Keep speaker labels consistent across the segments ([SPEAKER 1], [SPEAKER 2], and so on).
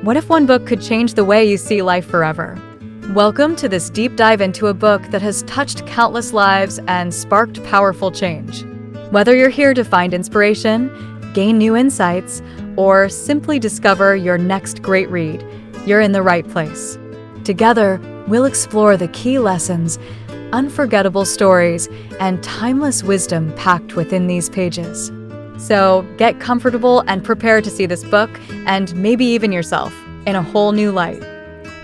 [SPEAKER 1] What if one book could change the way you see life forever? Welcome to this deep dive into a book that has touched countless lives and sparked powerful change. Whether you're here to find inspiration, gain new insights, or simply discover your next great read, you're in the right place. Together, we'll explore the key lessons, unforgettable stories, and timeless wisdom packed within these pages. So get comfortable and prepare to see this book, and maybe even yourself, in a whole new light.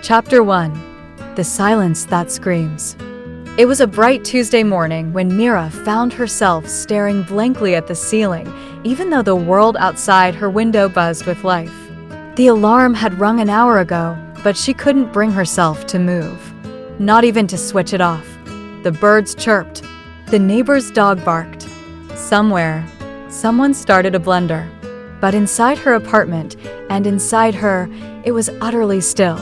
[SPEAKER 1] Chapter 1. The Silence That Screams. It was a bright Tuesday morning when Mira found herself staring blankly at the ceiling, even though the world outside her window buzzed with life. The alarm had rung an hour ago, but she couldn't bring herself to move. Not even to switch it off. The birds chirped. The neighbor's dog barked. Somewhere, someone started a blender. But inside her apartment, and inside her, it was utterly still.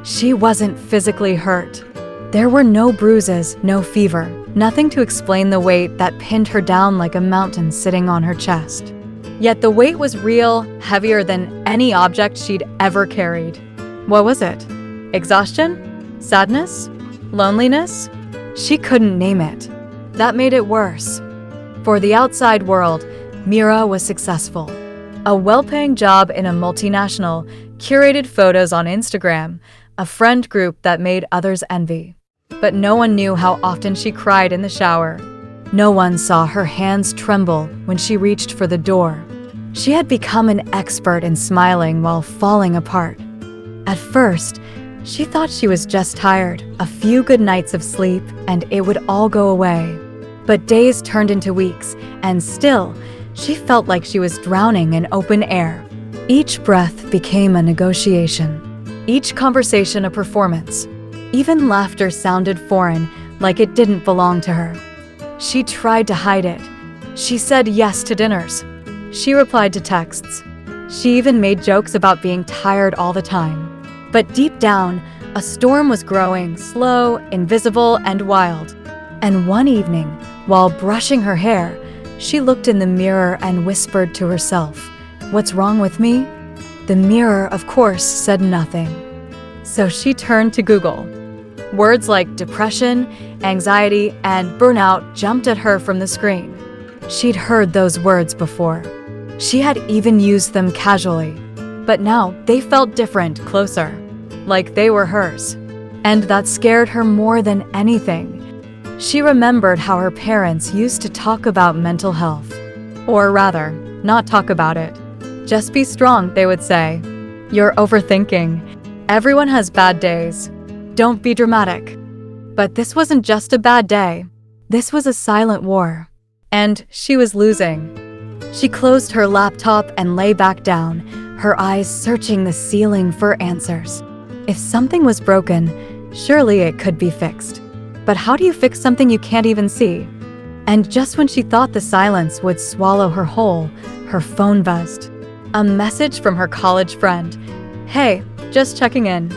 [SPEAKER 1] She wasn't physically hurt. There were no bruises, no fever, nothing to explain the weight that pinned her down like a mountain sitting on her chest. Yet the weight was real, heavier than any object she'd ever carried. What was it? Exhaustion? Sadness? Loneliness? She couldn't name it. That made it worse. For the outside world, Mira was successful. A well-paying job in a multinational, curated photos on Instagram, a friend group that made others envy. But no one knew how often she cried in the shower. No one saw her hands tremble when she reached for the door. She had become an expert in smiling while falling apart. At first, she thought she was just tired, a few good nights of sleep, and it would all go away. But days turned into weeks, and still, she felt like she was drowning in open air. Each breath became a negotiation. Each conversation a performance. Even laughter sounded foreign, like it didn't belong to her. She tried to hide it. She said yes to dinners. She replied to texts. She even made jokes about being tired all the time. But deep down, a storm was growing, slow, invisible, and wild. And one evening, while brushing her hair, she looked in the mirror and whispered to herself, "What's wrong with me?" The mirror, of course, said nothing. So she turned to Google. Words like depression, anxiety, and burnout jumped at her from the screen. She'd heard those words before. She had even used them casually. But now they felt different, closer, like they were hers. And that scared her more than anything. She remembered how her parents used to talk about mental health. Or rather, not talk about it. Just be strong, they would say. You're overthinking. Everyone has bad days. Don't be dramatic. But this wasn't just a bad day. This was a silent war. And she was losing. She closed her laptop and lay back down, her eyes searching the ceiling for answers. If something was broken, surely it could be fixed. But how do you fix something you can't even see? And just when she thought the silence would swallow her whole, her phone buzzed. A message from her college friend. "Hey, just checking in.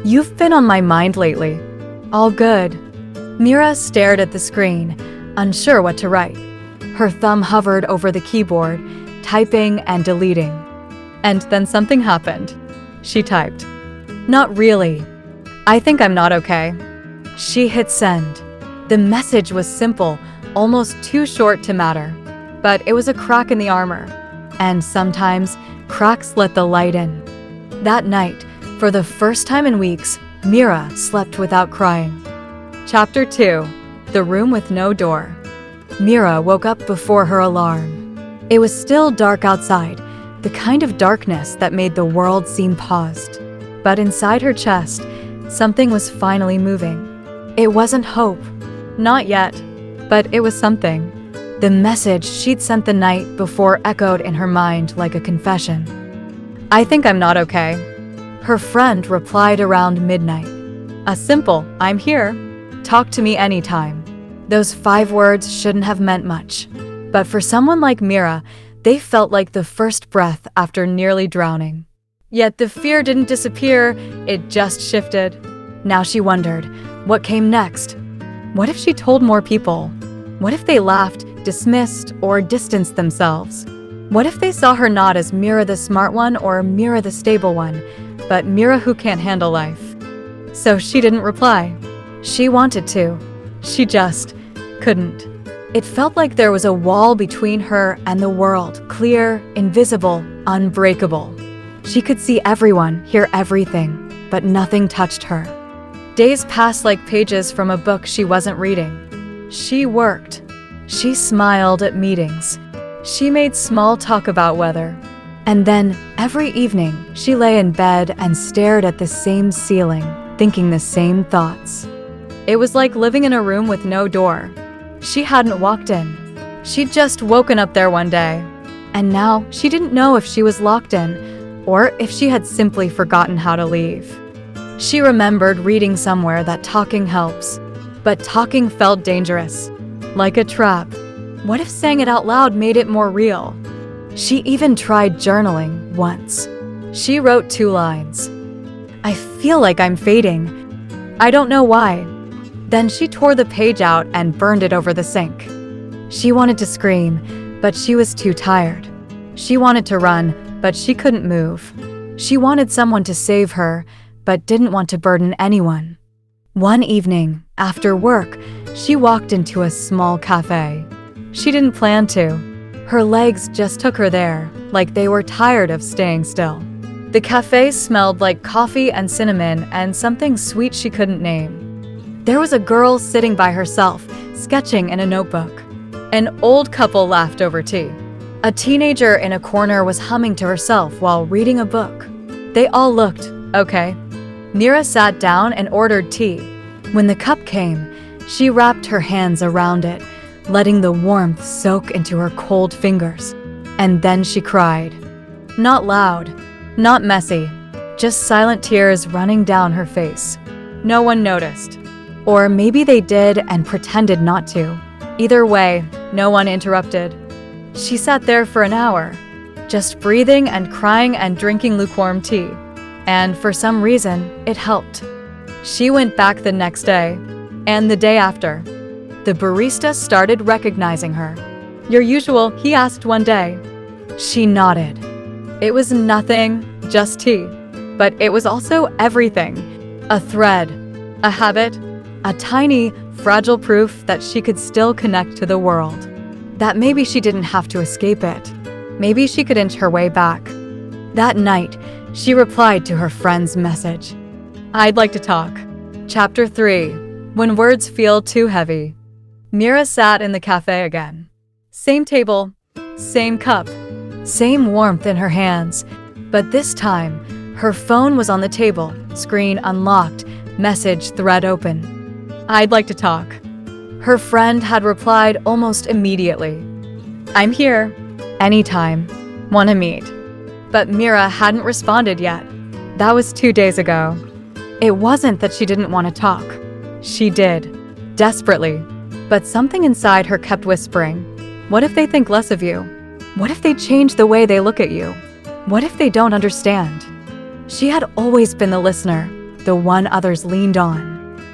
[SPEAKER 1] You've been on my mind lately." "All good." Mira stared at the screen, unsure what to write. Her thumb hovered over the keyboard, typing and deleting. And then something happened. She typed, "Not really. I think I'm not okay." She hit send. The message was simple, almost too short to matter. But it was a crack in the armor. And sometimes, cracks let the light in. That night, for the first time in weeks, Mira slept without crying. Chapter 2. The Room with No Door. Mira woke up before her alarm. It was still dark outside, the kind of darkness that made the world seem paused. But inside her chest, something was finally moving. It wasn't hope. Not yet. But it was something. The message she'd sent the night before echoed in her mind like a confession. "I think I'm not okay." Her friend replied around midnight. A simple, "I'm here. Talk to me anytime." Those 5 words shouldn't have meant much. But for someone like Mira, they felt like the first breath after nearly drowning. Yet the fear didn't disappear, it just shifted. Now she wondered, what came next? What if she told more people? What if they laughed, dismissed, or distanced themselves? What if they saw her not as Mira the smart one or Mira the stable one, but Mira who can't handle life? So she didn't reply. She wanted to. She just couldn't. It felt like there was a wall between her and the world, clear, invisible, unbreakable. She could see everyone, hear everything, but nothing touched her. Days passed like pages from a book she wasn't reading. She worked. She smiled at meetings. She made small talk about weather. And then, every evening, she lay in bed and stared at the same ceiling, thinking the same thoughts. It was like living in a room with no door. She hadn't walked in. She'd just woken up there one day. And now, she didn't know if she was locked in, or if she had simply forgotten how to leave. She remembered reading somewhere that talking helps, but talking felt dangerous, like a trap. What if saying it out loud made it more real? She even tried journaling once. She wrote 2 lines. "I feel like I'm fading. I don't know why." Then she tore the page out and burned it over the sink. She wanted to scream, but she was too tired. She wanted to run, but she couldn't move. She wanted someone to save her, but didn't want to burden anyone. One evening, after work, she walked into a small cafe. She didn't plan to. Her legs just took her there, like they were tired of staying still. The cafe smelled like coffee and cinnamon and something sweet she couldn't name. There was a girl sitting by herself, sketching in a notebook. An old couple laughed over tea. A teenager in a corner was humming to herself while reading a book. They all looked okay. Mira sat down and ordered tea. When the cup came, she wrapped her hands around it, letting the warmth soak into her cold fingers. And then she cried. Not loud, not messy, just silent tears running down her face. No one noticed. Or maybe they did and pretended not to. Either way, no one interrupted. She sat there for an hour, just breathing and crying and drinking lukewarm tea. And for some reason, it helped. She went back the next day, and the day after. The barista started recognizing her. "Your usual," he asked one day. She nodded. It was nothing, just tea. But it was also everything. A thread, a habit, a tiny, fragile proof that she could still connect to the world. That maybe she didn't have to escape it. Maybe she could inch her way back. That night, she replied to her friend's message. "I'd like to talk." Chapter 3. When Words Feel Too Heavy. Mira sat in the cafe again. Same table, same cup, same warmth in her hands. But this time, her phone was on the table, screen unlocked, message thread open. "I'd like to talk." Her friend had replied almost immediately. "I'm here. Anytime. Wanna meet?" But Mira hadn't responded yet. That was 2 days ago. It wasn't that she didn't want to talk. She did. Desperately. But something inside her kept whispering, "What if they think less of you? What if they change the way they look at you? What if they don't understand?" She had always been the listener, the one others leaned on.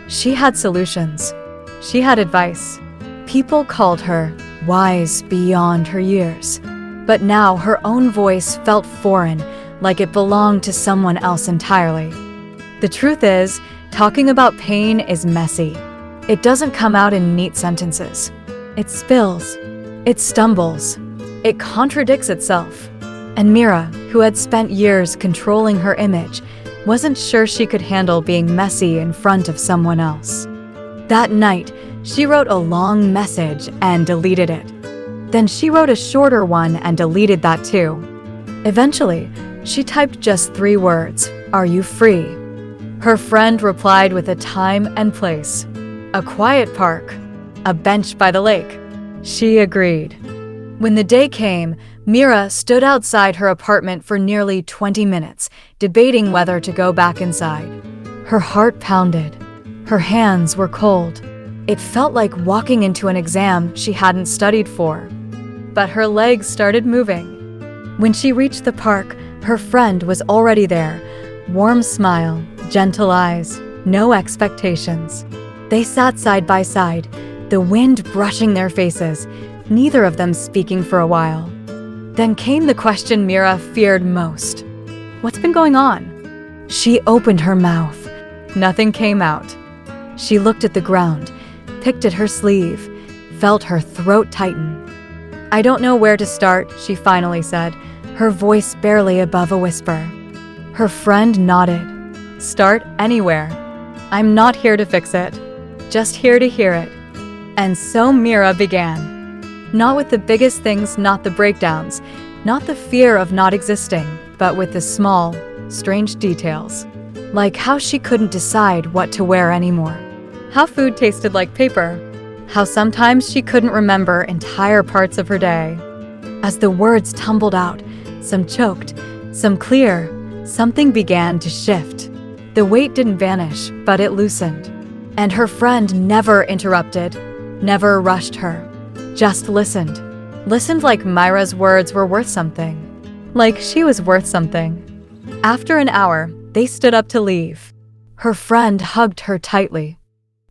[SPEAKER 1] She had solutions. She had advice. People called her wise beyond her years. But now her own voice felt foreign, like it belonged to someone else entirely. The truth is, talking about pain is messy. It doesn't come out in neat sentences. It spills. It stumbles. It contradicts itself. And Mira, who had spent years controlling her image, wasn't sure she could handle being messy in front of someone else. That night, she wrote a long message and deleted it. Then she wrote a shorter one and deleted that too. Eventually, she typed just 3 words, "Are you free?" Her friend replied with a time and place. A quiet park. A bench by the lake. She agreed. When the day came, Mira stood outside her apartment for nearly 20 minutes, debating whether to go back inside. Her heart pounded. Her hands were cold. It felt like walking into an exam she hadn't studied for. But her legs started moving. When she reached the park, her friend was already there. Warm smile, gentle eyes, no expectations. They sat side by side, the wind brushing their faces, neither of them speaking for a while. Then came the question Mira feared most. What's been going on? She opened her mouth. Nothing came out. She looked at the ground, picked at her sleeve, felt her throat tighten. I don't know where to start, she finally said, her voice barely above a whisper. Her friend nodded. Start anywhere. I'm not here to fix it, just here to hear it. And so Mira began. Not with the biggest things, not the breakdowns, not the fear of not existing, but with the small, strange details. Like how she couldn't decide what to wear anymore. How food tasted like paper. How sometimes she couldn't remember entire parts of her day. As the words tumbled out, some choked, some clear, something began to shift. The weight didn't vanish, but it loosened. And her friend never interrupted, never rushed her. Just listened. Listened like Myra's words were worth something. Like she was worth something. After an hour, they stood up to leave. Her friend hugged her tightly.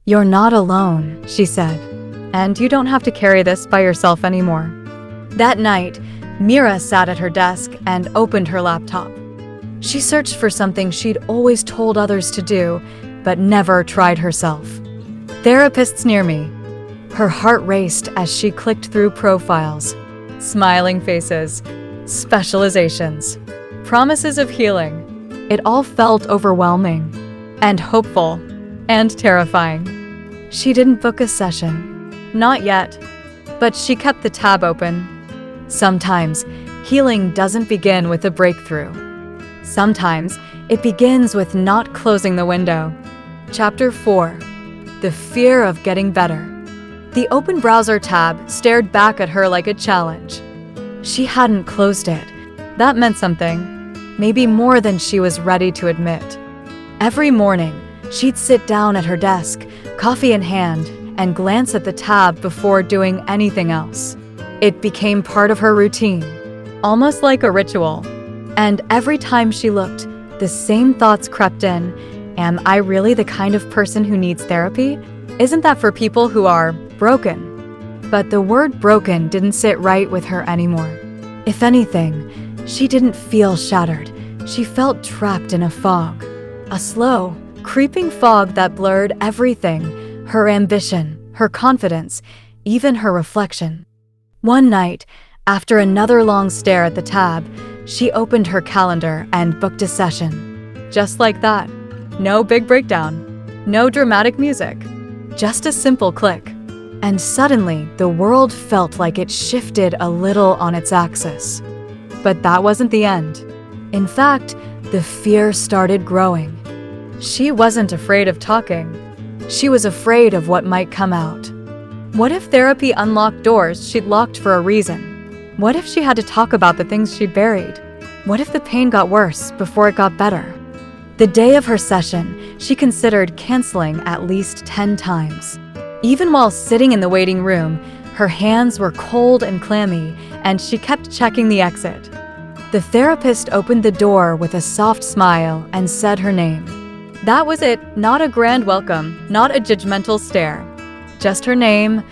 [SPEAKER 1] You're not alone, she said. And you don't have to carry this by yourself anymore. That night, Mira sat at her desk and opened her laptop. She searched for something she'd always told others to do, but never tried herself. Therapists near me. Her heart raced as she clicked through profiles, smiling faces, specializations, promises of healing. It all felt overwhelming, and hopeful, and terrifying. She didn't book a session. Not yet. But she kept the tab open. Sometimes, healing doesn't begin with a breakthrough. Sometimes, it begins with not closing the window. Chapter 4. The Fear of Getting Better. The open browser tab stared back at her like a challenge. She hadn't closed it. That meant something, maybe more than she was ready to admit. Every morning, she'd sit down at her desk, coffee in hand, and glance at the tab before doing anything else. It became part of her routine, almost like a ritual. And every time she looked, the same thoughts crept in. Am I really the kind of person who needs therapy? Isn't that for people who are broken? But the word broken didn't sit right with her anymore. If anything, she didn't feel shattered. She felt trapped in a fog. A slow, creeping fog that blurred everything, her ambition, her confidence, even her reflection. One night, after another long stare at the tab, she opened her calendar and booked a session. Just like that. No big breakdown. No dramatic music. Just a simple click. And suddenly, the world felt like it shifted a little on its axis. But that wasn't the end. In fact, the fear started growing. She wasn't afraid of talking. She was afraid of what might come out. What if therapy unlocked doors she'd locked for a reason? What if she had to talk about the things she'd buried? What if the pain got worse before it got better? The day of her session, she considered canceling at least 10 times. Even while sitting in the waiting room, her hands were cold and clammy, and she kept checking the exit. The therapist opened the door with a soft smile and said her name. That was it, not a grand welcome, not a judgmental stare. Just her name,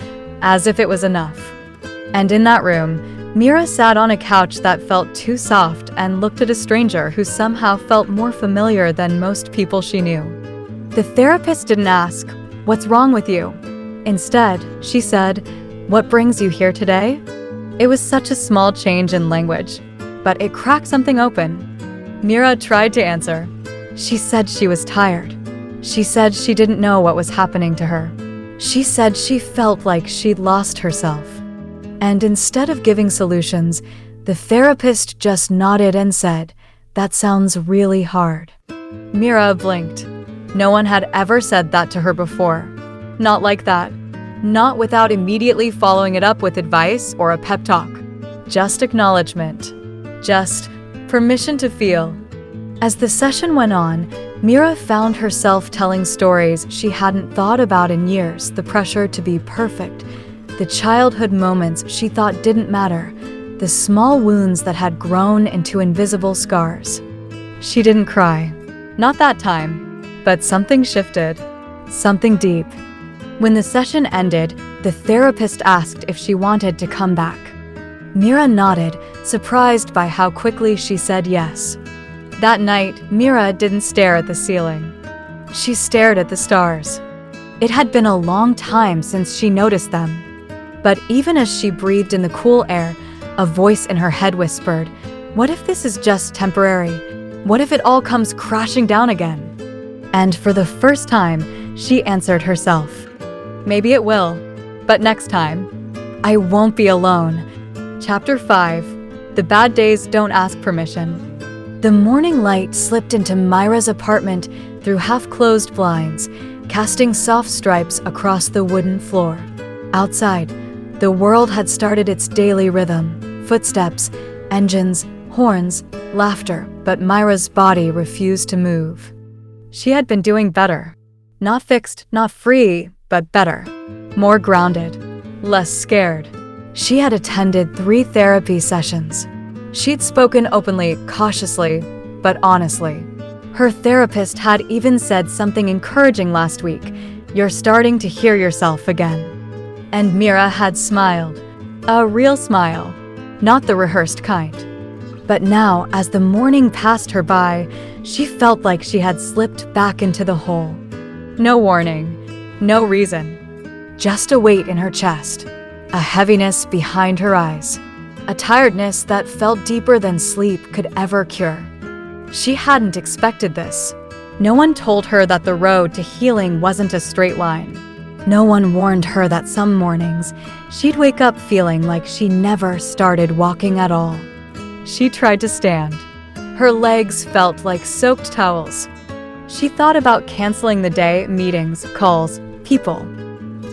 [SPEAKER 1] as if it was enough. And in that room, Mira sat on a couch that felt too soft and looked at a stranger who somehow felt more familiar than most people she knew. The therapist didn't ask, "What's wrong with you?" Instead, she said, "What brings you here today?" It was such a small change in language, but it cracked something open. Mira tried to answer. She said she was tired. She said she didn't know what was happening to her. She said she felt like she'd lost herself. And instead of giving solutions, the therapist just nodded and said, "That sounds really hard." Mira blinked. No one had ever said that to her before. Not like that. Not without immediately following it up with advice or a pep talk. Just acknowledgement. Just permission to feel. As the session went on, Mira found herself telling stories she hadn't thought about in years, the pressure to be perfect, the childhood moments she thought didn't matter, the small wounds that had grown into invisible scars. She didn't cry. Not that time. But something shifted. Something deep. When the session ended, the therapist asked if she wanted to come back. Mira nodded, surprised by how quickly she said yes. That night, Mira didn't stare at the ceiling. She stared at the stars. It had been a long time since she noticed them. But even as she breathed in the cool air, a voice in her head whispered, "What if this is just temporary? What if it all comes crashing down again?" And for the first time, she answered herself, "Maybe it will, but next time, I won't be alone." Chapter 5. The Bad Days Don't Ask Permission. The morning light slipped into Myra's apartment through half-closed blinds, casting soft stripes across the wooden floor. Outside, the world had started its daily rhythm: footsteps, engines, horns, laughter, but Myra's body refused to move. She had been doing better. Not fixed, not free, but better. More grounded. Less scared. She had attended 3 therapy sessions. She'd spoken openly, cautiously, but honestly. Her therapist had even said something encouraging last week: "You're starting to hear yourself again." And Mira had smiled. A real smile. Not the rehearsed kind. But now, as the morning passed her by, she felt like she had slipped back into the hole. No warning. No reason. Just a weight in her chest. A heaviness behind her eyes. A tiredness that felt deeper than sleep could ever cure. She hadn't expected this. No one told her that the road to healing wasn't a straight line. No one warned her that some mornings, she'd wake up feeling like she never started walking at all. She tried to stand. Her legs felt like soaked towels. She thought about canceling the day: meetings, calls, people.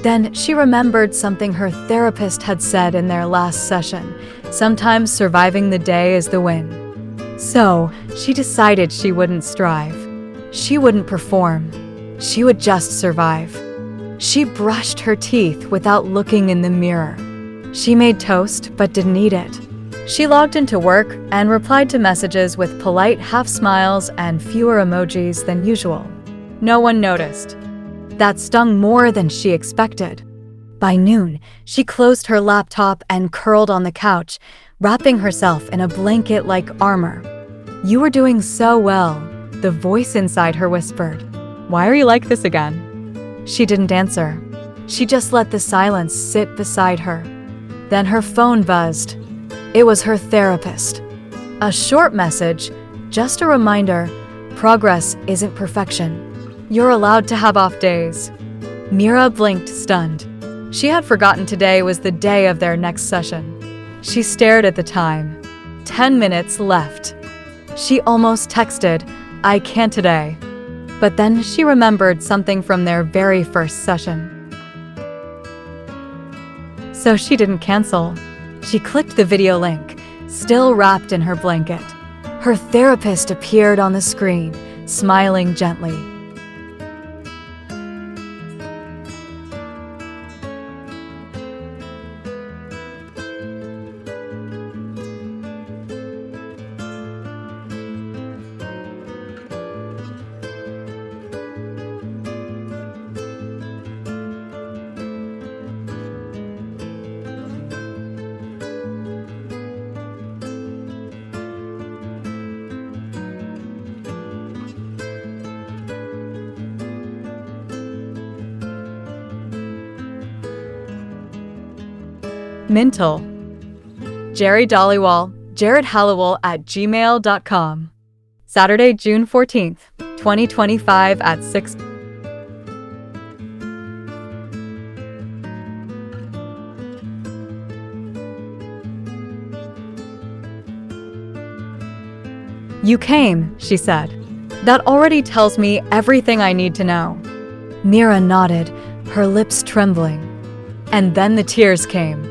[SPEAKER 1] Then she remembered something her therapist had said in their last session: sometimes surviving the day is the win. So, she decided she wouldn't strive. She wouldn't perform. She would just survive. She brushed her teeth without looking in the mirror. She made toast but didn't eat it. She logged into work and replied to messages with polite half-smiles and fewer emojis than usual. No one noticed. That stung more than she expected. By noon, she closed her laptop and curled on the couch, wrapping herself in a blanket like armor. "You were doing so well," the voice inside her whispered. "Why are you like this again?" She didn't answer. She just let the silence sit beside her. Then her phone buzzed. It was her therapist. A short message, just a reminder: progress isn't perfection. You're allowed to have off days. Mira blinked, stunned. She had forgotten today was the day of their next session. She stared at the time. 10 minutes left. She almost texted, "I can't today." But then she remembered something from their very first session. So she didn't cancel. She clicked the video link, still wrapped in her blanket. Her therapist appeared on the screen, smiling gently. Mintle. Jerry Dollywall, jaredhallowell@gmail.com. Saturday, June 14th, 2025 at 6. "You came," she said. "That already tells me everything I need to know." Mira nodded, her lips trembling. And then the tears came.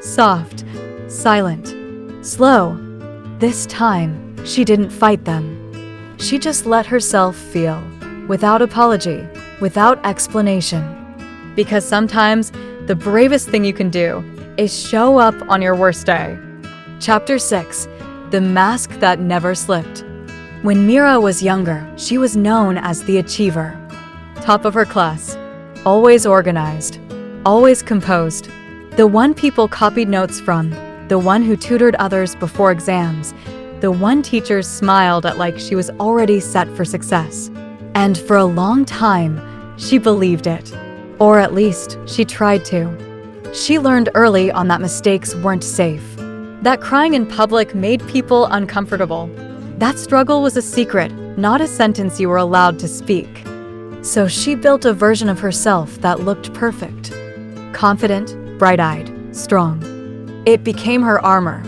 [SPEAKER 1] Soft, silent, slow. This time, she didn't fight them. She just let herself feel, without apology, without explanation. Because sometimes, the bravest thing you can do is show up on your worst day. Chapter 6. The Mask That Never Slipped. When Mira was younger, she was known as the achiever. Top of her class. Always organized. Always composed. The one people copied notes from. the one who tutored others before exams, the one teacher smiled at like she was already set for success. And for a long time, she believed it. Or at least, she tried to. She learned early on that mistakes weren't safe, that crying in public made people uncomfortable. That struggle was a secret, not a sentence you were allowed to speak. So she built a version of herself that looked perfect. Confident, bright-eyed, strong. It became her armor,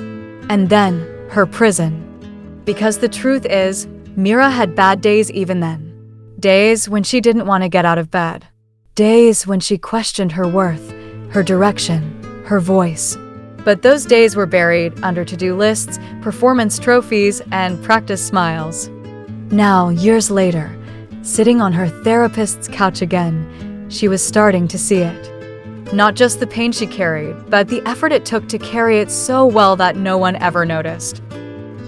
[SPEAKER 1] and then her prison. Because the truth is, Mira had bad days even then. Days when she didn't want to get out of bed. Days when she questioned her worth, her direction, her voice. But those days were buried under to-do lists, performance trophies, and practice smiles. Now, years later, sitting on her therapist's couch again, she was starting to see it. Not just the pain she carried, but the effort it took to carry it so well that no one ever noticed.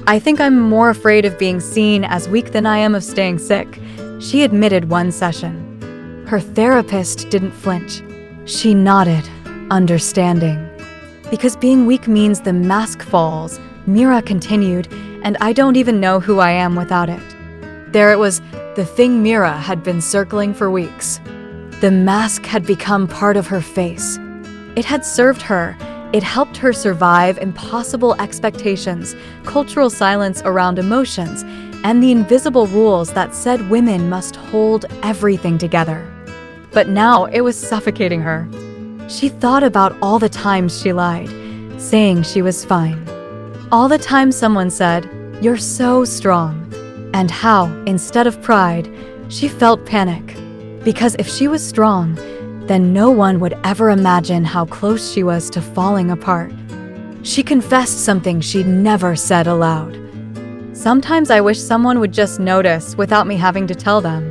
[SPEAKER 1] I think I'm more afraid of being seen as weak than I am of staying sick, she admitted one session. Her therapist didn't flinch. She nodded, understanding. Because being weak means the mask falls, Mira continued, and I don't even know who I am without it. There it was, the thing Mira had been circling for weeks. The mask had become part of her face. It had served her. It helped her survive impossible expectations, cultural silence around emotions, and the invisible rules that said women must hold everything together. But now it was suffocating her. She thought about all the times she lied, saying she was fine. All the times someone said, "You're so strong." And how, instead of pride, she felt panic. Because if she was strong, then no one would ever imagine how close she was to falling apart. She confessed something she'd never said aloud. Sometimes I wish someone would just notice without me having to tell them.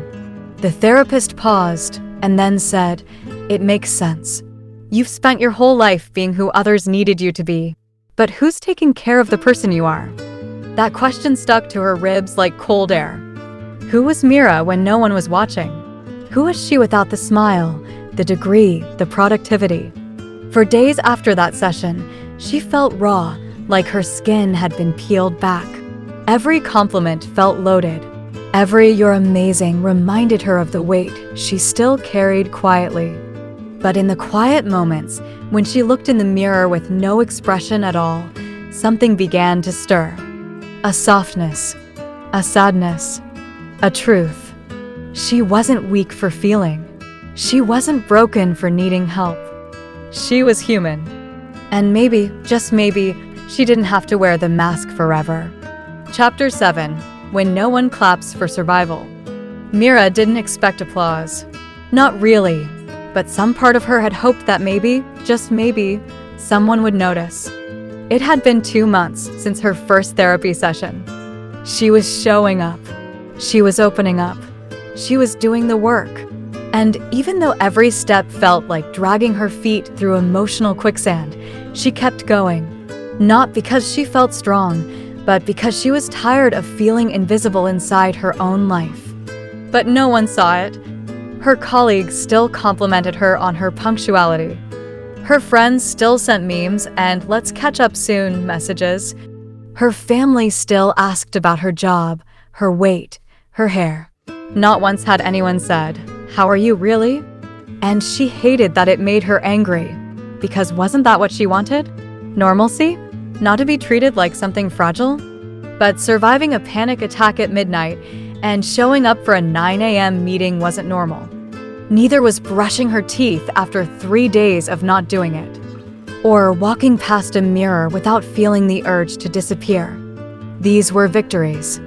[SPEAKER 1] The therapist paused and then said, "It makes sense. You've spent your whole life being who others needed you to be. But who's taking care of the person you are?" That question stuck to her ribs like cold air. Who was Mira when no one was watching? Who was she without the smile, the degree, the productivity? For days after that session, she felt raw, like her skin had been peeled back. Every compliment felt loaded. Every "you're amazing" reminded her of the weight she still carried quietly. But in the quiet moments, when she looked in the mirror with no expression at all, something began to stir. A softness, a sadness, a truth. She wasn't weak for feeling. She wasn't broken for needing help. She was human. And maybe, just maybe, she didn't have to wear the mask forever. Chapter 7. When no one claps for survival. Mira didn't expect applause. Not really. But some part of her had hoped that maybe, just maybe, someone would notice. It had been 2 months since her first therapy session. She was showing up. She was opening up. She was doing the work. And even though every step felt like dragging her feet through emotional quicksand, she kept going. Not because she felt strong, but because she was tired of feeling invisible inside her own life. But no one saw it. Her colleagues still complimented her on her punctuality. Her friends still sent memes and "let's catch up soon" messages. Her family still asked about her job, her weight, her hair. Not once had anyone said, "How are you really?" And she hated that it made her angry. Because wasn't that what she wanted? Normalcy? Not to be treated like something fragile? But surviving a panic attack at midnight and showing up for a 9 a.m. meeting wasn't normal. Neither was brushing her teeth after 3 days of not doing it. Or walking past a mirror without feeling the urge to disappear. These were victories.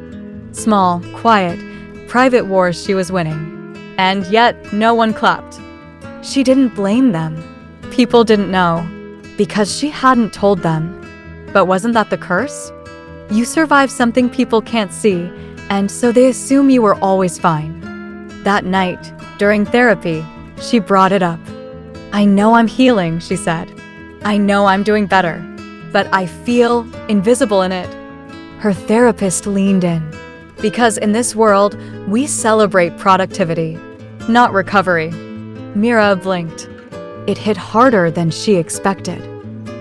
[SPEAKER 1] Small, quiet, private wars she was winning. And yet, no one clapped. She didn't blame them. People didn't know. Because she hadn't told them. But wasn't that the curse? You survive something people can't see, and so they assume you were always fine. That night, during therapy, she brought it up. "I know I'm healing," she said. "I know I'm doing better, but I feel invisible in it." Her therapist leaned in. Because in this world, we celebrate productivity, not recovery. Mira blinked. It hit harder than she expected.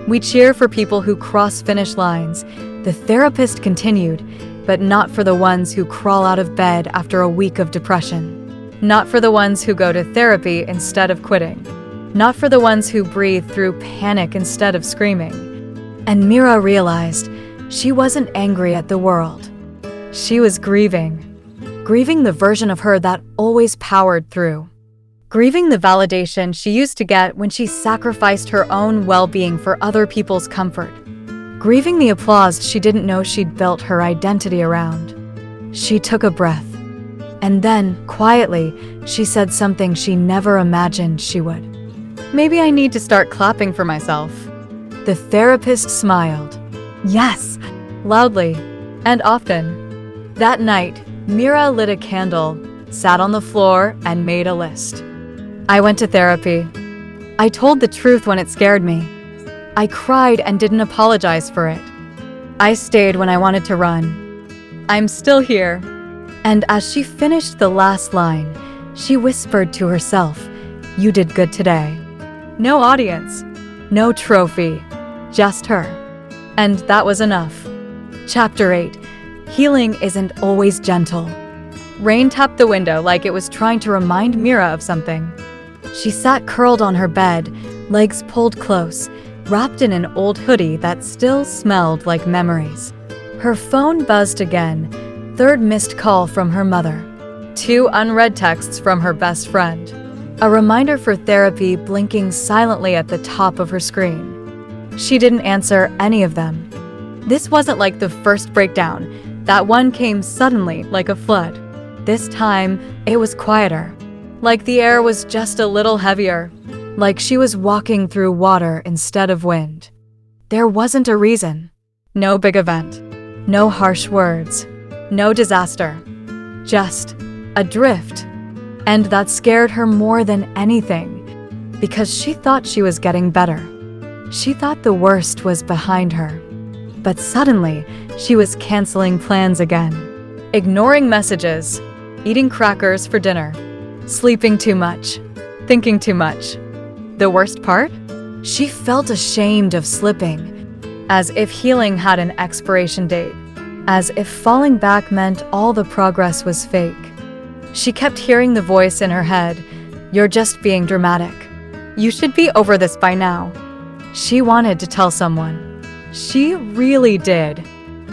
[SPEAKER 1] We cheer for people who cross finish lines, the therapist continued, but not for the ones who crawl out of bed after a week of depression. Not for the ones who go to therapy instead of quitting. Not for the ones who breathe through panic instead of screaming. And Mira realized she wasn't angry at the world. She was grieving. Grieving the version of her that always powered through. Grieving the validation she used to get when she sacrificed her own well-being for other people's comfort. Grieving the applause she didn't know she'd built her identity around. She took a breath. And then, quietly, she said something she never imagined she would. Maybe I need to start clapping for myself. The therapist smiled. Yes, loudly and often. That night, Mira lit a candle, sat on the floor, and made a list. I went to therapy. I told the truth when it scared me. I cried and didn't apologize for it. I stayed when I wanted to run. I'm still here. And as she finished the last line, she whispered to herself, "You did good today." No audience, no trophy, just her. And that was enough. Chapter 8. Healing isn't always gentle. Rain tapped the window like it was trying to remind Mira of something. She sat curled on her bed, legs pulled close, wrapped in an old hoodie that still smelled like memories. Her phone buzzed again, third missed call from her mother. 2 unread texts from her best friend. A reminder for therapy blinking silently at the top of her screen. She didn't answer any of them. This wasn't like the first breakdown. That one came suddenly like a flood. This time, it was quieter. Like the air was just a little heavier. Like she was walking through water instead of wind. There wasn't a reason. No big event. No harsh words. No disaster. Just a drift. And that scared her more than anything, because she thought she was getting better. She thought the worst was behind her. But suddenly, she was canceling plans again. Ignoring messages, eating crackers for dinner, sleeping too much, thinking too much. The worst part? She felt ashamed of slipping, as if healing had an expiration date, as if falling back meant all the progress was fake. She kept hearing the voice in her head, "You're just being dramatic. You should be over this by now." She wanted to tell someone. She really did.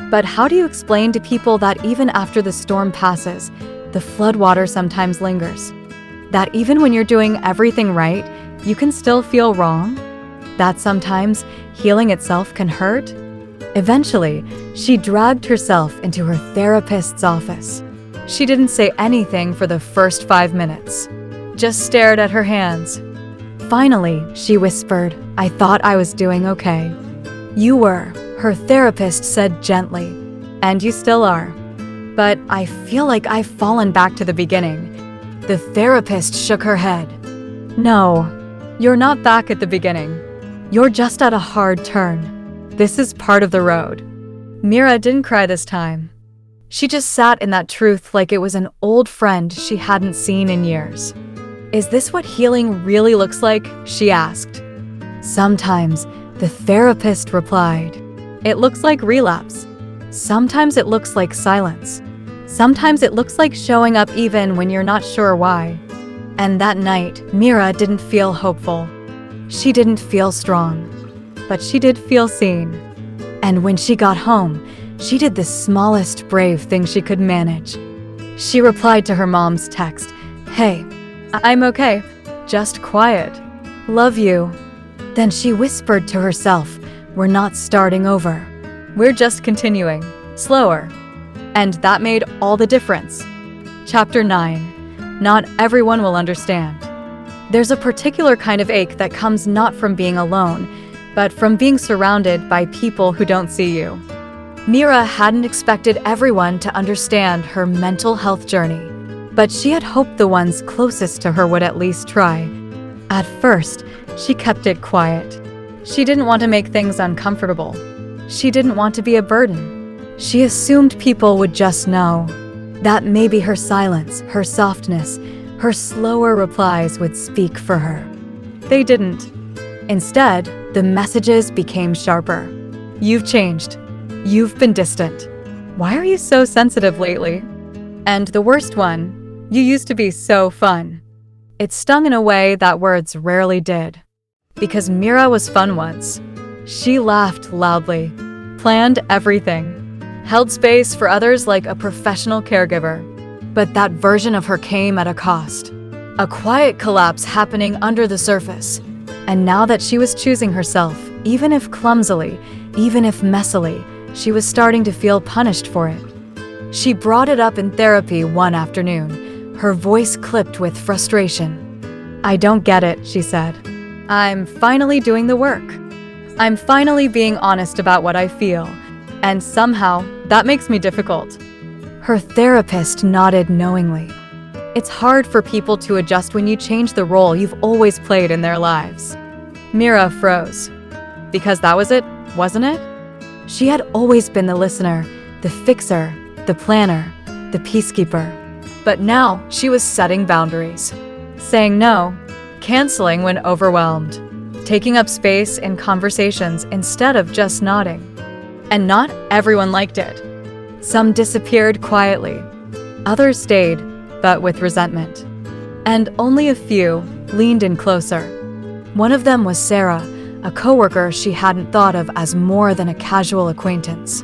[SPEAKER 1] But how do you explain to people that even after the storm passes, the floodwater sometimes lingers? That even when you're doing everything right, you can still feel wrong? That sometimes healing itself can hurt? Eventually, she dragged herself into her therapist's office. She didn't say anything for the first 5 minutes, just stared at her hands. Finally, she whispered, "I thought I was doing okay." "You were," her therapist said gently, "and you still are. But I feel like I've fallen back to the beginning." The therapist shook her head. "No, you're not back at the beginning. You're just at a hard turn. This is part of the road." Mira didn't cry this time. She just sat in that truth like it was an old friend she hadn't seen in years. "Is this what healing really looks like?" she asked. "Sometimes," the therapist replied. "It looks like relapse. Sometimes it looks like silence. Sometimes it looks like showing up even when you're not sure why." And that night, Mira didn't feel hopeful. She didn't feel strong. But she did feel seen. And when she got home, she did the smallest brave thing she could manage. She replied to her mom's text, "Hey, I'm okay, just quiet. Love you." Then she whispered to herself, "We're not starting over. We're just continuing, slower." And that made all the difference. Chapter 9. Not everyone will understand. There's a particular kind of ache that comes not from being alone, but from being surrounded by people who don't see you. Mira hadn't expected everyone to understand her mental health journey, but she had hoped the ones closest to her would at least try. At first, she kept it quiet. She didn't want to make things uncomfortable. She didn't want to be a burden. She assumed people would just know. That maybe her silence, her softness, her slower replies would speak for her. They didn't. Instead, The messages became sharper. You've changed. You've been distant. Why are you so sensitive lately? And the worst one, you used to be so fun. It stung in a way that words rarely did. Because Mira was fun once. She laughed loudly, planned everything, held space for others like a professional caregiver. But that version of her came at a cost. A quiet collapse happening under the surface. And now that she was choosing herself, even if clumsily, even if messily, she was starting to feel punished for it. She brought it up in therapy one afternoon, her voice clipped with frustration. "I don't get it," she said. "I'm finally doing the work. I'm finally being honest about what I feel, and somehow that makes me difficult." Her therapist nodded knowingly. It's hard for people to adjust when you change the role you've always played in their lives. Mira froze. Because that was it, wasn't it? She had always been the listener, the fixer, the planner, the peacekeeper. But now she was setting boundaries. Saying no, canceling when overwhelmed, taking up space in conversations instead of just nodding. And not everyone liked it. Some disappeared quietly. Others stayed, but with resentment. And only a few leaned in closer. One of them was Sarah, a coworker she hadn't thought of as more than a casual acquaintance.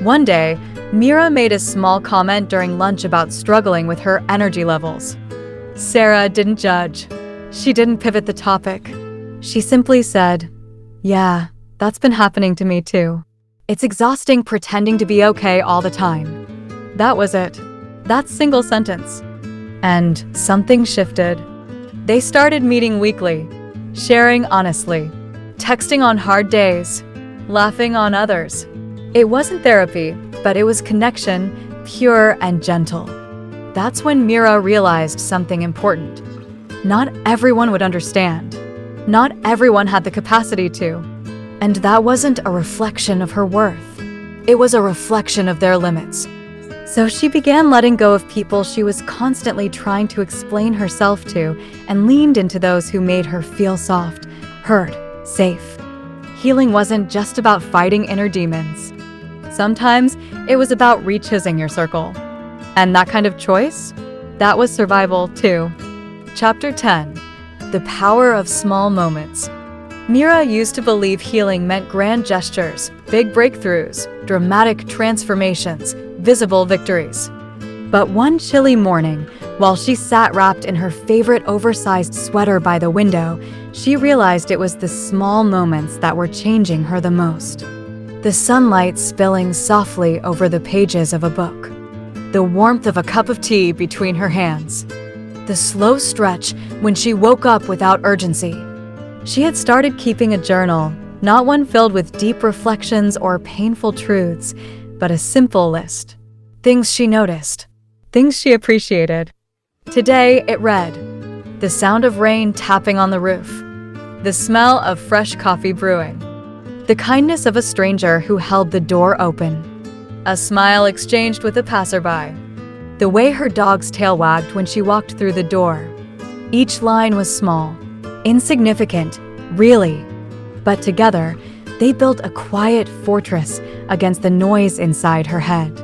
[SPEAKER 1] One day, Mira made a small comment during lunch about struggling with her energy levels. Sarah didn't judge. She didn't pivot the topic. She simply said, "Yeah, that's been happening to me too. It's exhausting pretending to be okay all the time." That was it. That single sentence. And something shifted. They started meeting weekly, sharing honestly, texting on hard days, laughing on others. It wasn't therapy, but it was connection, pure and gentle. That's when Mira realized something important. Not everyone would understand. Not everyone had the capacity to. And that wasn't a reflection of her worth. It was a reflection of their limits. So she began letting go of people she was constantly trying to explain herself to and leaned into those who made her feel soft, heard, safe. Healing wasn't just about fighting inner demons. Sometimes it was about re-choosing your circle. And that kind of choice? That was survival too. Chapter 10. The Power of Small Moments. Mira used to believe healing meant grand gestures, big breakthroughs, dramatic transformations, visible victories. But one chilly morning, while she sat wrapped in her favorite oversized sweater by the window, she realized it was the small moments that were changing her the most. The sunlight spilling softly over the pages of a book. The warmth of a cup of tea between her hands. The slow stretch when she woke up without urgency. She had started keeping a journal, not one filled with deep reflections or painful truths, but a simple list. Things she noticed. Things she appreciated. Today it read, the sound of rain tapping on the roof. The smell of fresh coffee brewing. The kindness of a stranger who held the door open. A smile exchanged with a passerby. The way her dog's tail wagged when she walked through the door. Each line was small, insignificant, really. But together, they built a quiet fortress against the noise inside her head.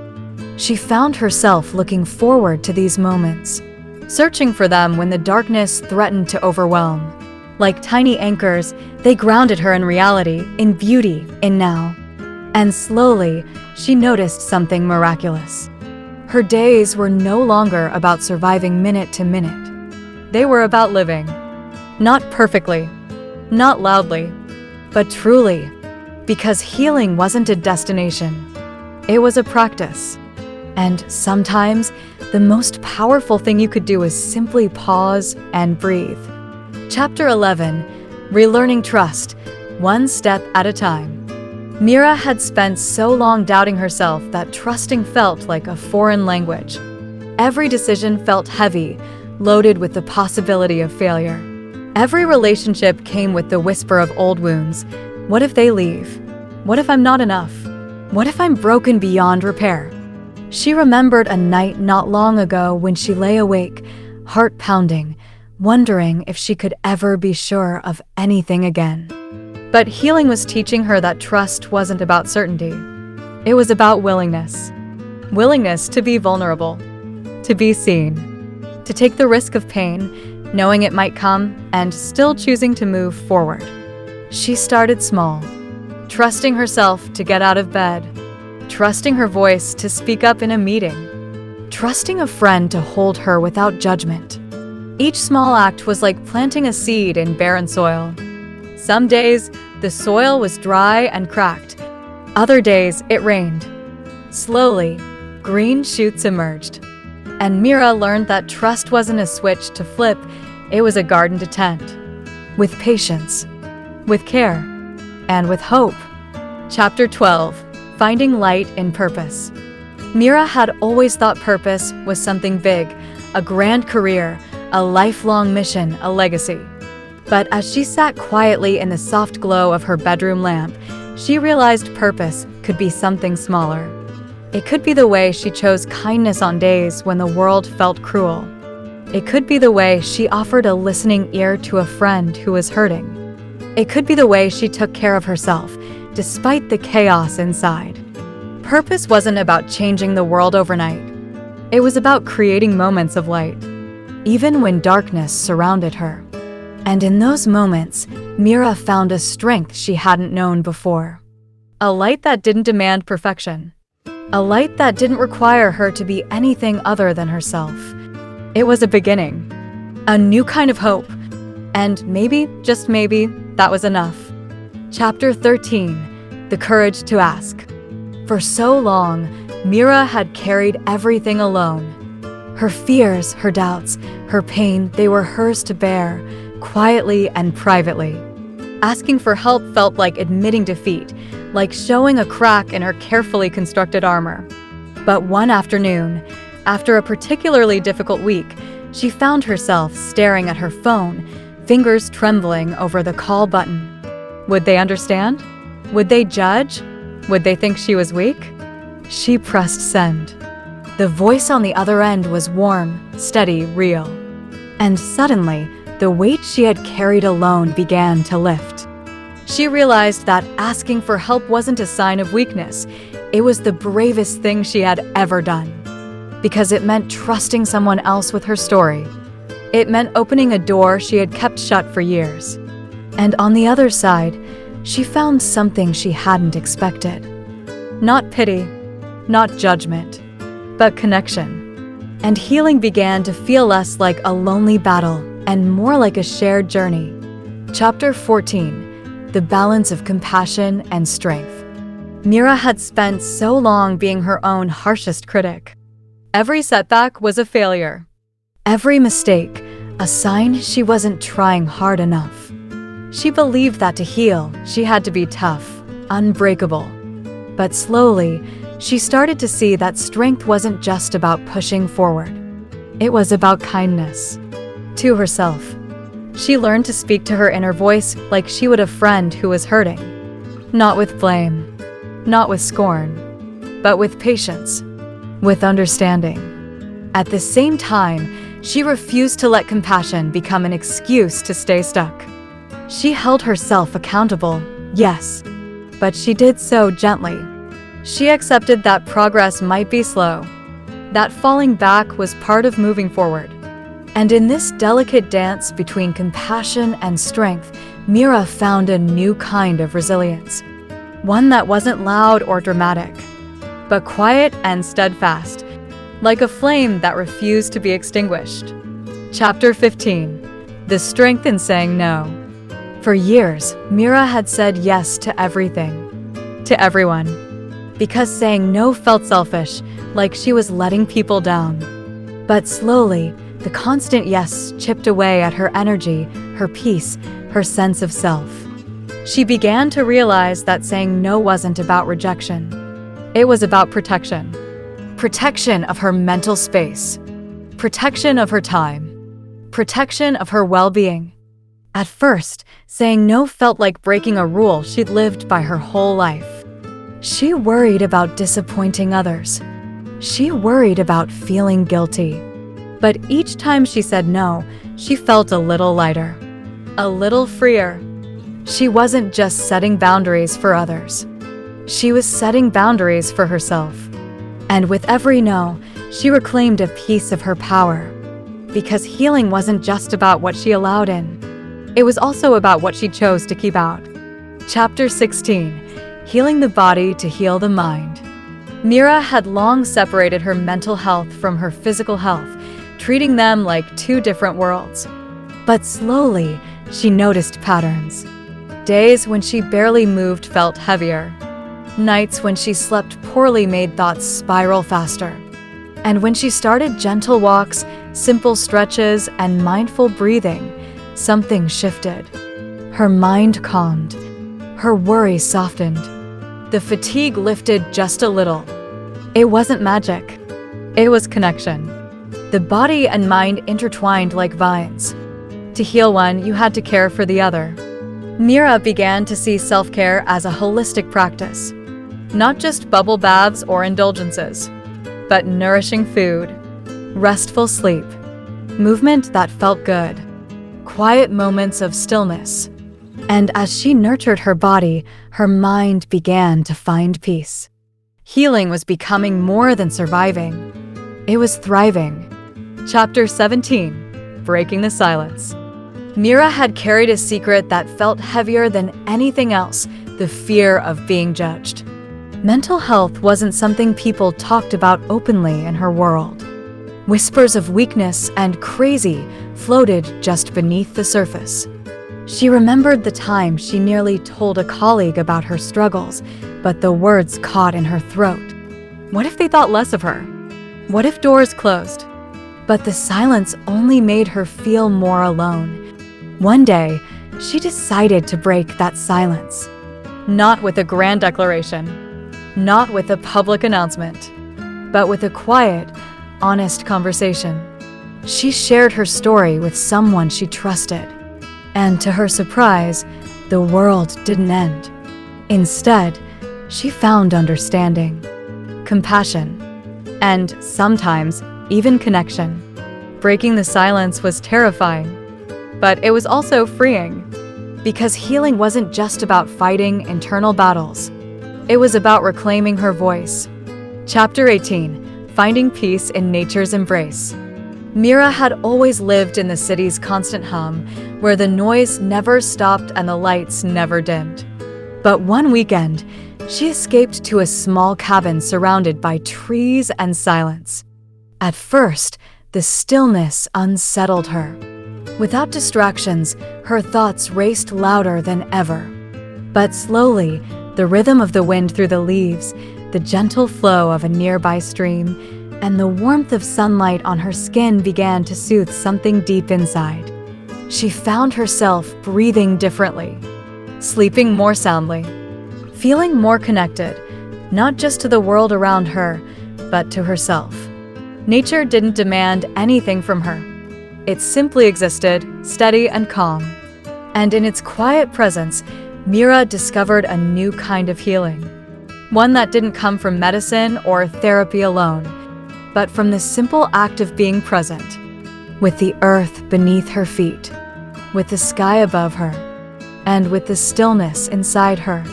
[SPEAKER 1] She found herself looking forward to these moments, searching for them when the darkness threatened to overwhelm. Like tiny anchors, they grounded her in reality, in beauty, in now. And slowly, she noticed something miraculous. Her days were no longer about surviving minute to minute. They were about living. Not perfectly, not loudly, but truly. Because healing wasn't a destination. It was a practice. And sometimes, the most powerful thing you could do is simply pause and breathe. Chapter 11. Relearning Trust, One Step at a Time. Mira had spent so long doubting herself that trusting felt like a foreign language. Every decision felt heavy, loaded with the possibility of failure. Every relationship came with the whisper of old wounds. What if they leave? What if I'm not enough? What if I'm broken beyond repair? She remembered a night not long ago when she lay awake, heart pounding, wondering if she could ever be sure of anything again. But healing was teaching her that trust wasn't about certainty. It was about willingness. Willingness to be vulnerable, to be seen, to take the risk of pain, knowing it might come, and still choosing to move forward. She started small, trusting herself to get out of bed, trusting her voice to speak up in a meeting, trusting a friend to hold her without judgment. Each small act was like planting a seed in barren soil. Some days, the soil was dry and cracked. Other days, it rained. Slowly, green shoots emerged. And Mira learned that trust wasn't a switch to flip, it was a garden to tend. With patience, with care, and with hope. Chapter 12. Finding Light in Purpose. Mira had always thought purpose was something big, a grand career, a lifelong mission, a legacy. But as she sat quietly in the soft glow of her bedroom lamp, she realized purpose could be something smaller. It could be the way she chose kindness on days when the world felt cruel. It could be the way she offered a listening ear to a friend who was hurting. It could be the way she took care of herself, despite the chaos inside. Purpose wasn't about changing the world overnight. It was about creating moments of light, even when darkness surrounded her. And in those moments, Mira found a strength she hadn't known before. A light that didn't demand perfection. A light that didn't require her to be anything other than herself. It was a beginning. A new kind of hope. And maybe, just maybe, that was enough. Chapter 13. The Courage to Ask. For so long, Mira had carried everything alone. Her fears, her doubts, her pain, they were hers to bear, quietly and privately. Asking for help felt like admitting defeat, like showing a crack in her carefully constructed armor. But one afternoon, after a particularly difficult week, she found herself staring at her phone, fingers trembling over the call button. Would they understand? Would they judge? Would they think she was weak? She pressed send. The voice on the other end was warm, steady, real. And suddenly, the weight she had carried alone began to lift. She realized that asking for help wasn't a sign of weakness. It was the bravest thing she had ever done. Because it meant trusting someone else with her story. It meant opening a door she had kept shut for years. And on the other side, she found something she hadn't expected. Not pity, not judgment, but connection. And healing began to feel less like a lonely battle and more like a shared journey. Chapter 14. The Balance of Compassion and Strength. Mira had spent so long being her own harshest critic. Every setback was a failure. Every mistake, a sign she wasn't trying hard enough. She believed that to heal, she had to be tough, unbreakable. But slowly, she started to see that strength wasn't just about pushing forward. It was about kindness. To herself. She learned to speak to her inner voice like she would a friend who was hurting. Not with blame, not with scorn, but with patience, with understanding. At the same time, she refused to let compassion become an excuse to stay stuck. She held herself accountable, yes, but she did so gently. She accepted that progress might be slow, that falling back was part of moving forward. And in this delicate dance between compassion and strength, Mira found a new kind of resilience. One that wasn't loud or dramatic, but quiet and steadfast, like a flame that refused to be extinguished. Chapter 15. The Strength in Saying No. For years, Mira had said yes to everything, to everyone, because saying no felt selfish, like she was letting people down. But slowly, the constant yes chipped away at her energy, her peace, her sense of self. She began to realize that saying no wasn't about rejection. It was about protection. Protection of her mental space. Protection of her time. Protection of her well-being. At first, saying no felt like breaking a rule she'd lived by her whole life. She worried about disappointing others. She worried about feeling guilty. But each time she said no, she felt a little lighter, a little freer. She wasn't just setting boundaries for others. She was setting boundaries for herself. And with every no, she reclaimed a piece of her power. Because healing wasn't just about what she allowed in. It was also about what she chose to keep out. Chapter 16. Healing the body to heal the mind. Mira had long separated her mental health from her physical health, treating them like two different worlds. But slowly, she noticed patterns. Days when she barely moved felt heavier. Nights when she slept poorly made thoughts spiral faster. And when she started gentle walks, simple stretches, and mindful breathing, something shifted. Her mind calmed. Her worry softened. The fatigue lifted just a little. It wasn't magic. It was connection. The body and mind intertwined like vines. To heal one, you had to care for the other. Mira began to see self-care as a holistic practice. Not just bubble baths or indulgences, but nourishing food, restful sleep, movement that felt good, quiet moments of stillness. And as she nurtured her body, her mind began to find peace. Healing was becoming more than surviving. It was thriving. Chapter 17. Breaking the Silence. Mira had carried a secret that felt heavier than anything else, the fear of being judged. Mental health wasn't something people talked about openly in her world. Whispers of weakness and crazy floated just beneath the surface. She remembered the time she nearly told a colleague about her struggles, but the words caught in her throat. What if they thought less of her? What if doors closed? But the silence only made her feel more alone. One day, she decided to break that silence. Not with a grand declaration, not with a public announcement, but with a quiet, honest conversation. She shared her story with someone she trusted. And to her surprise, the world didn't end. Instead, she found understanding, compassion, and sometimes even connection. Breaking the silence was terrifying, but it was also freeing, because healing wasn't just about fighting internal battles. It was about reclaiming her voice. Chapter 18. Finding Peace in Nature's Embrace. Mira had always lived in the city's constant hum, where the noise never stopped and the lights never dimmed. But one weekend, she escaped to a small cabin surrounded by trees and silence. At first, the stillness unsettled her. Without distractions, her thoughts raced louder than ever. But slowly, the rhythm of the wind through the leaves, the gentle flow of a nearby stream, and the warmth of sunlight on her skin began to soothe something deep inside. She found herself breathing differently, sleeping more soundly, feeling more connected, not just to the world around her, but to herself. Nature didn't demand anything from her. It simply existed, steady and calm. And in its quiet presence, Mira discovered a new kind of healing. One that didn't come from medicine or therapy alone, but from the simple act of being present, with the earth beneath her feet, with the sky above her, and with the stillness inside her.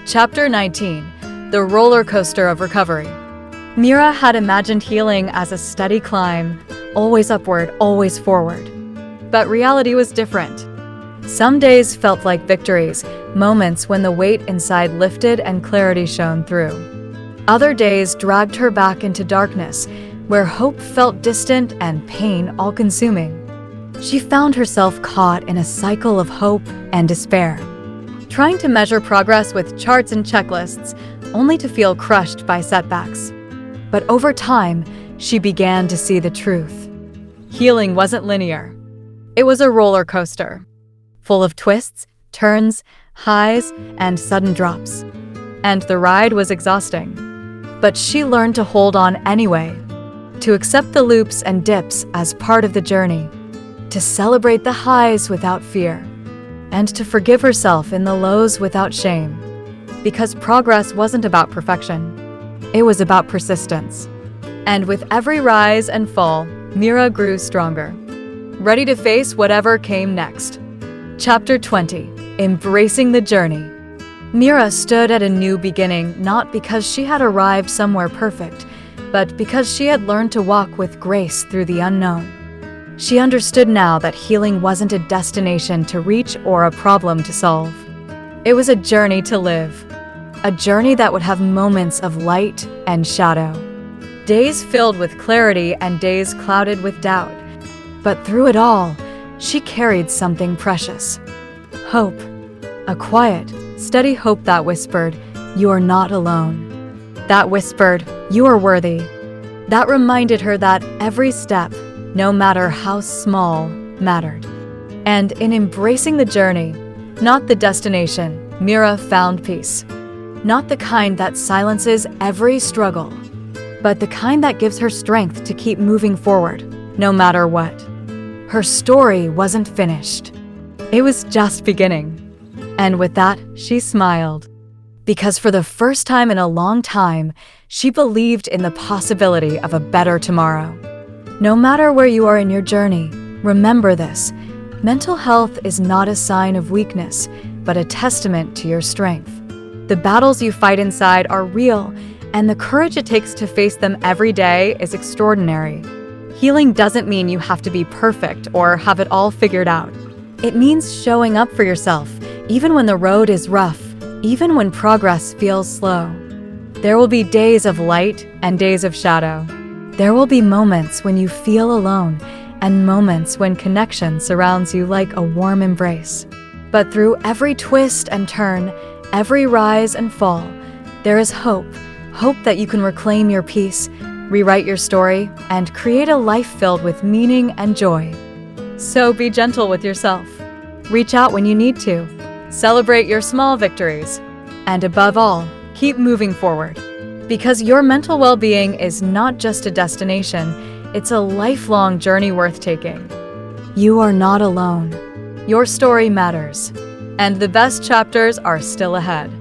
[SPEAKER 1] Chapter 19. The Roller Coaster of Recovery. Mira had imagined healing as a steady climb, always upward, always forward. But reality was different. Some days felt like victories, moments when the weight inside lifted and clarity shone through. Other days dragged her back into darkness, where hope felt distant and pain all-consuming. She found herself caught in a cycle of hope and despair, trying to measure progress with charts and checklists, only to feel crushed by setbacks. But over time, she began to see the truth. Healing wasn't linear. It was a roller coaster, full of twists, turns, highs, and sudden drops. And the ride was exhausting. But she learned to hold on anyway, to accept the loops and dips as part of the journey, to celebrate the highs without fear, and to forgive herself in the lows without shame. Because progress wasn't about perfection. It was about persistence. And with every rise and fall, Mira grew stronger, ready to face whatever came next. Chapter 20. Embracing the journey. Mira stood at a new beginning not because she had arrived somewhere perfect, but because she had learned to walk with grace through the unknown. She understood now that healing wasn't a destination to reach or a problem to solve. It was a journey to live, a journey that would have moments of light and shadow, days filled with clarity and days clouded with doubt. But through it all, she carried something precious: hope. A quiet, steady hope that whispered, "You are not alone." That whispered, "You are worthy." That reminded her that every step, no matter how small, mattered. And in embracing the journey, not the destination, Mira found peace. Not the kind that silences every struggle, but the kind that gives her strength to keep moving forward, no matter what. Her story wasn't finished. It was just beginning. And with that, she smiled. Because for the first time in a long time, she believed in the possibility of a better tomorrow. No matter where you are in your journey, remember this: mental health is not a sign of weakness, but a testament to your strength. The battles you fight inside are real, and the courage it takes to face them every day is extraordinary. Healing doesn't mean you have to be perfect or have it all figured out. It means showing up for yourself, even when the road is rough, even when progress feels slow. There will be days of light and days of shadow. There will be moments when you feel alone and moments when connection surrounds you like a warm embrace. But through every twist and turn, every rise and fall, there is hope. Hope that you can reclaim your peace, rewrite your story, and create a life filled with meaning and joy. So be gentle with yourself. Reach out when you need to. Celebrate your small victories. And above all, keep moving forward. Because your mental well-being is not just a destination, it's a lifelong journey worth taking. You are not alone. Your story matters. And the best chapters are still ahead.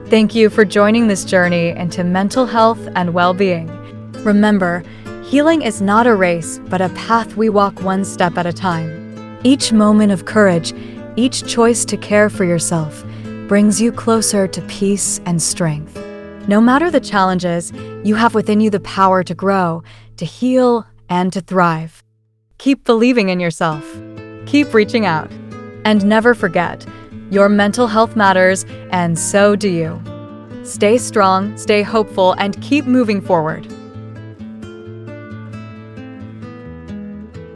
[SPEAKER 1] Thank you for joining this journey into mental health and well-being. Remember, healing is not a race, but a path we walk one step at a time. Each moment of courage, each choice to care for yourself, brings you closer to peace and strength. No matter the challenges, you have within you the power to grow, to heal, and to thrive. Keep believing in yourself. Keep reaching out. And never forget, your mental health matters, and so do you. Stay strong, stay hopeful, and keep moving forward.